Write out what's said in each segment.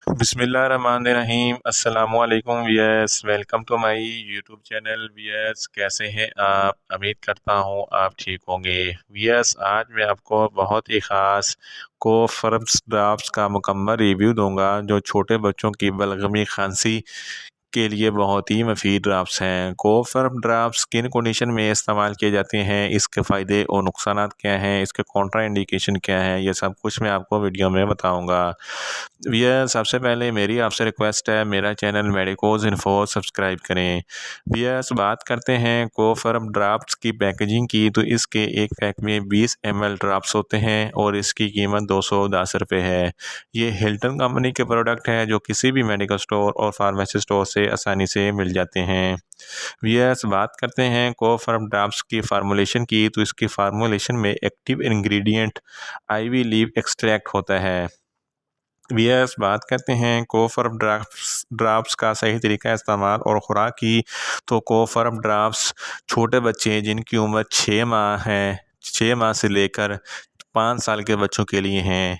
بسم اللہ الرحمن الرحیم۔ السلام علیکم ویس، welcome to my YouTube channel ویس۔ کیسے ہیں آپ؟ امید کرتا ہوں آپ ٹھیک ہوں گے ویس۔ آج میں آپ کو بہت ہی خاص کوفرمس ڈراپس کا مکمل ریویو دوں گا جو چھوٹے بچوں کی بلغمی کھانسی کے لیے بہت ہی مفید ڈراپس ہیں۔ کوفرم ڈراپس کن کنڈیشن میں استعمال کیے جاتے ہیں، اس کے فائدے اور نقصانات کیا ہیں، اس کے کانٹرا انڈیکیشن کیا ہیں، یہ سب کچھ میں آپ کو ویڈیو میں بتاؤں گا۔ سب سے پہلے میری آپ سے ریکویسٹ ہے، میرا چینل میڈیکوز انفو سبسکرائب کریں۔ بات کرتے ہیں کوفرم ڈراپس کی پیکیجنگ کی، تو اس کے ایک پیک میں 20 ml ڈراپس ہوتے ہیں اور اس کی قیمت 210 روپے ہے۔ یہ ہلٹن کمپنی کے پروڈکٹ ہے جو کسی بھی میڈیکل سٹور اور فارمیسی سٹور سے آسانی سے مل جاتے ہیں۔ بات کرتے ہیں کوفرم ڈراپس کی فارمولیشن کی، تو اس کی فارمولیشن میں ایکٹیو انگریڈینٹ آئیوی لیف ایکسٹریکٹ ہوتا ہے۔ بات کرتے ہیں کوفرم ڈراپس کا صحیح طریقہ استعمال اور خوراک کی، تو کوفرم ڈراپس چھوٹے بچے جن کی عمر 6 ماہ ہے، 6 ماہ سے لے کر 5 سال کے بچوں کے لیے ہیں،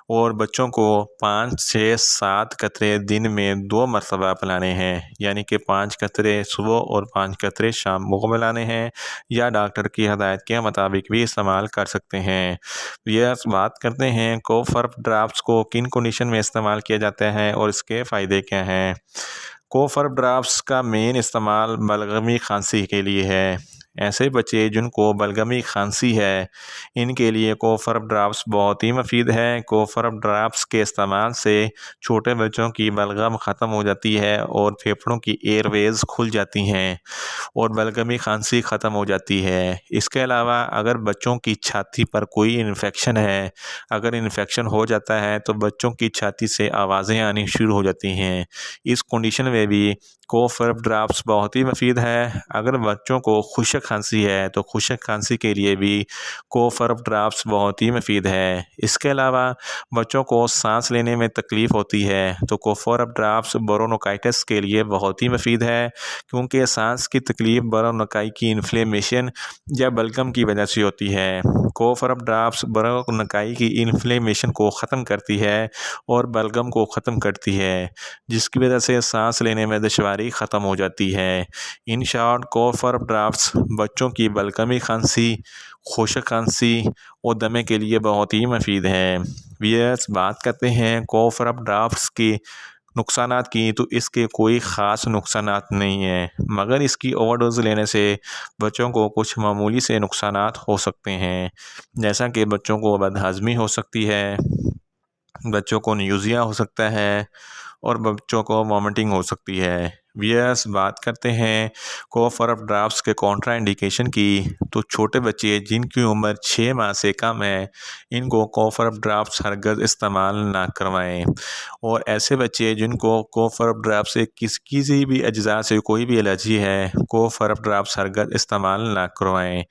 اور بچوں کو 5 سے 7 قطرے دن میں 2 مرتبہ پلانے ہیں، یعنی کہ 5 قطرے صبح اور 5 قطرے شام کو پلانے ہیں، یا ڈاکٹر کی ہدایت کے مطابق بھی استعمال کر سکتے ہیں۔ بات کرتے ہیں کوفرم ڈراپس کو کن کنڈیشن میں استعمال کیا جاتا ہے اور اس کے فائدے کیا ہیں۔ کوفرم ڈراپس کا مین استعمال بلغمی کھانسی کے لیے ہے۔ ایسے بچے جن کو بلغمی کھانسی ہے، ان کے لیے کوفرم ڈراپس بہت ہی مفید ہے۔ کوفرم ڈراپس کے استعمال سے چھوٹے بچوں کی بلغم ختم ہو جاتی ہے اور پھیپھڑوں کی ایئر ویز کھل جاتی ہیں اور بلغمی کھانسی ختم ہو جاتی ہے۔ اس کے علاوہ اگر بچوں کی چھاتی پر کوئی انفیکشن ہے، اگر انفیکشن ہو جاتا ہے تو بچوں کی چھاتی سے آوازیں آنی شروع ہو جاتی ہیں۔ اس کنڈیشن میں بھی کوفرم ڈراپس بہت ہی مفید ہے۔ اگر بچوں کو خشک کھانسی ہے تو خشک کھانسی کے لیے بھی کوفرم ڈراپس بہت ہی مفید ہے۔ اس کے علاوہ بچوں کو سانس لینے میں تکلیف ہوتی ہے تو کوفرم ڈراپس برونکائٹس کے لیے بہت ہی مفید ہے، کیونکہ سانس کی تکلیف برونکائی کی انفلیمیشن یا بلغم کی وجہ سے ہوتی ہے۔ کوفرم ڈراپس برونکائی کی انفلیمیشن کو ختم کرتی ہے اور بلغم کو ختم کرتی ہے، جس کی وجہ سے سانس لینے میں دشواری ختم ہو جاتی ہے۔ ان شارٹ کوفرم ڈراپس بچوں کی بلغمی کھانسی، خشک کھانسی اور دمے کے لیے بہت ہی مفید ہے۔ بات کرتے ہیں کوفرم ڈراپس کی نقصانات کی، تو اس کے کوئی خاص نقصانات نہیں ہیں، مگر اس کی اوور ڈوز لینے سے بچوں کو کچھ معمولی سے نقصانات ہو سکتے ہیں، جیسا کہ بچوں کو بد ہضمی ہو سکتی ہے، بچوں کو نیوزیا ہو سکتا ہے اور بچوں کو وامٹنگ ہو سکتی ہے۔ بات کرتے ہیں کوفرم ڈراپس کے کانٹرا انڈیکیشن کی، تو چھوٹے بچے جن کی عمر 6 ماہ سے کم ہے، ان کو کوفرم ڈراپس ہرگز استعمال نہ کروائیں، اور ایسے بچے جن کو کوفرم ڈراپس سے کسی بھی اجزاء سے کوئی بھی الرجی ہے، کوفرم ڈراپس ہرگز استعمال نہ کروائیں۔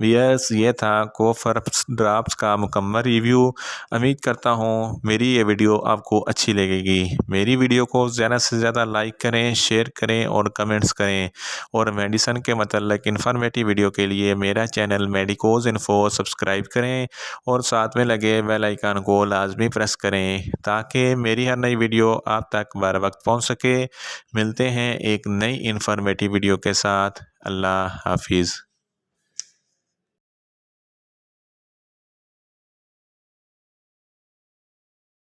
یہ تھا کوفرم ڈراپس کا مکمل ریویو۔ امید کرتا ہوں میری یہ ویڈیو آپ کو اچھی لگے گی۔ میری ویڈیو کو زیادہ سے زیادہ لائک کریں، شیئر کریں اور کمنٹس کریں، اور میڈیسن کے متعلق انفارمیٹیو ویڈیو کے لیے میرا چینل میڈیکوز انفو سبسکرائب کریں، اور ساتھ میں لگے بیل آئیکن کو لازمی پریس کریں تاکہ میری ہر نئی ویڈیو آپ تک بر وقت پہنچ سکے۔ ملتے ہیں ایک نئی انفارمیٹیو ویڈیو کے ساتھ۔ اللہ حافظ۔